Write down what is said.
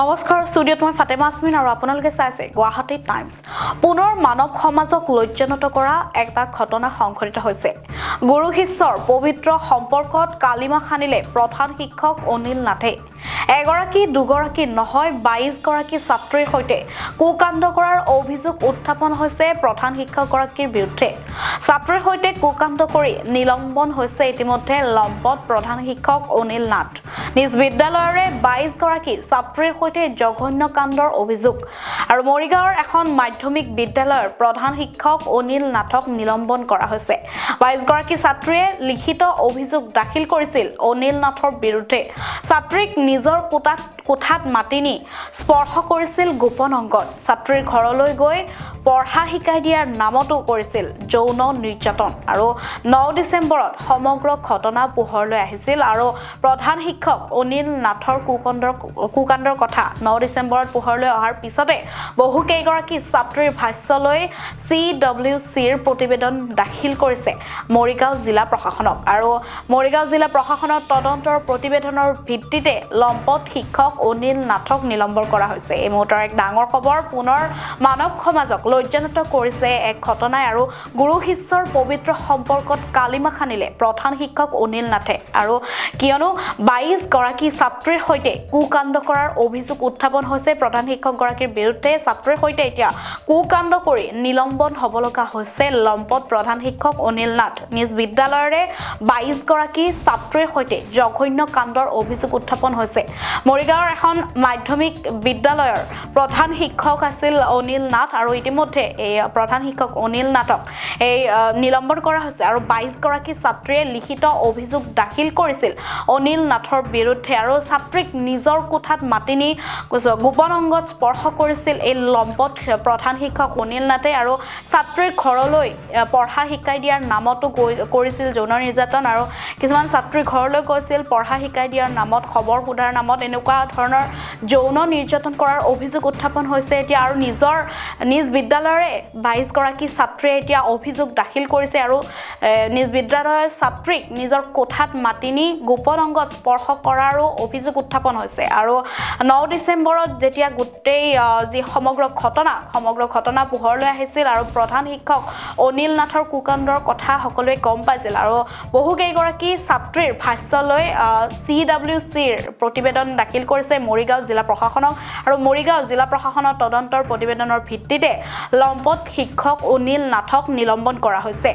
নমস্কাৰ ষ্টুডিঅ'ত মই ফাতেমা আসমিন আৰু আপোনালোকে চাইছে গুৱাহাটী টাইমছ পুনৰ মানৱ সমাজক লজ্জানত কৰা এটা ঘটনা সংঘটিত হৈছে গুৰু শিষ্যৰ পবিত্ৰ সম্পৰ্কত কালিমা খানিলে প্ৰধান শিক্ষক অনিল নাথে এগৰাকী দুগৰাকী নহয় 22 গৰাকী ছাত্ৰীৰ সৈতে কুকাণ্ড কৰাৰ অভিযোগ উত্থাপন হৈছে প্ৰধান শিক্ষকগৰাকীৰ বিৰুদ্ধে ছাত্ৰীৰ সৈতে কুকাণ্ড কৰি নিলম্বন হৈছে ইতিমধ্যে লম্পট প্ৰধান শিক্ষক অনিল নাথ নিজ বিদ্যালয়ৰে 22 গৰাকী ছাত্ৰীৰ সৈতে জঘন্য কাণ্ডৰ অভিযোগ আৰু মৰিগাঁৱৰ এখন মাধ্যমিক বিদ্যালয়ৰ প্ৰধান শিক্ষক অনিল নাথক নিলম্বন কৰা হৈছে 22 গৰাকী ছাত্ৰীয়ে লিখিত অভিযোগ দাখিল কৰিছিল অনিল নাথৰ বিৰুদ্ধে ছাত্ৰীক নিজৰ কোঠাত মাতি নি স্পৰ্শ কৰিছিল গোপন অংগত ছাত্ৰীৰ ঘৰলৈ গৈ পঢ়া শিকাই দিয়াৰ নামতো কৰিছিল যৌন নিৰ্যাতন আৰু 9 ডিচেম্বৰত সমগ্ৰ ঘটনা পোহৰলৈ আহিছিল আৰু প্ৰধান শিক্ষক অনিল নাথৰ কুকাণ্ডৰ কথা 9 ডিচেম্বৰত পোহৰলৈ অহাৰ পিছতে বহু কেইগৰাকী ছাত্ৰীৰ ভাষ্যলৈ CWCৰ প্ৰতিবেদন দাখিল কৰিছে মৰিগাঁও জিলা প্ৰশাসনক আৰু মৰিগাঁও জিলা প্ৰশাসনৰ তদন্তৰ প্ৰতিবেদনৰ ভিত্তিতে লম্পট শিক্ষক অনিল নাথক নিলম্বন কৰা হৈছে এই মুহূৰ্তৰ এক ডাঙৰ খবৰ পুনৰ মানৱ সমাজক লজ্জানত কৰিছে এক ঘটনাই আৰু গুৰু শিষ্যৰ পবিত্ৰ সম্পৰ্কত কালিমা খানিলে প্ৰধান শিক্ষক অনিল নাথে আৰু কিয়নো 22 গৰাকী ছাত্ৰীৰ সৈতে কুকাণ্ড কৰাৰ অভিযোগ উত্থাপন হৈছে প্ৰধান শিক্ষকগৰাকীৰ বিৰুদ্ধে ছাত্ৰীৰ সৈতে এতিয়া কুকাণ্ড কৰি নিলম্বন হ'ব লগা হৈছে লম্পট প্ৰধান শিক্ষক অনিল নাথ নিজ বিদ্যালয়ৰে 22 গৰাকী ছাত্ৰীৰ সৈতে জঘন্য কাণ্ডৰ অভিযোগ উত্থাপন হৈছে মৰিগাঁৱৰ এখন মাধ্যমিক বিদ্যালয়ৰ প্ৰধান শিক্ষক আছিল অনিল নাথ আৰু ইতিমধ্যে এই প্ৰধান শিক্ষক অনিল নাথক এই নিলম্বন কৰা হৈছে আৰু 22 গৰাকী ছাত্ৰীয়ে লিখিত অভিযোগ দাখিল কৰিছিল অনিল নাথৰ বিৰুদ্ধে আৰু ছাত্ৰীক নিজৰ কোঠাত মাতি নি গোপন অংগত স্পৰ্শ কৰিছিল এই লম্পট প্ৰধান শিক্ষক অনিল নাথে আৰু ছাত্ৰীৰ ঘৰলৈ পঢ়া শিকাই দিয়াৰ নামতো কৰিছিল যৌন নিৰ্যাতন আৰু কিছুমান ছাত্ৰীৰ ঘৰলৈ গৈছিল পঢ়া শিকাই দিয়াৰ নামত খবৰ সোধাৰ নামত এনেকুৱা ধৰণৰ যৌন নিৰ্যাতন কৰাৰ অভিযোগ উত্থাপন হৈছে এতিয়া আৰু নিজ বিদ্যালয়ৰে 22 গৰাকী ছাত্ৰীয়ে এতিয়া অভিযোগ দাখিল কৰিছে আৰু নিজ বিদ্যালয়ৰ ছাত্ৰীক নিজৰ কোঠাত মাতি নি গোপন অংগত স্পৰ্শ কৰাৰো অভিযোগ উত্থাপন হৈছে আৰু 9 ডিচেম্বৰত যেতিয়া গোটেই যি সমগ্ৰ ঘটনা পোহৰলৈ আহিছিল আৰু প্ৰধান শিক্ষক অনিল নাথৰ কুকাণ্ডৰ কথা সকলোৱে গম পাইছিল আৰু বহু কেইগৰাকী ছাত্ৰীৰ ভাষ্যলৈ CWCৰ প্ৰতিবেদন দাখিল কৰিছে মৰিগাঁও জিলা প্ৰশাসনক আৰু মৰিগাঁও জিলা প্ৰশাসনৰ তদন্তৰ প্ৰতিবেদনৰ ভিত্তিতে লম্পট শিক্ষক অনিল নাথক নিলম্বন কৰা হৈছে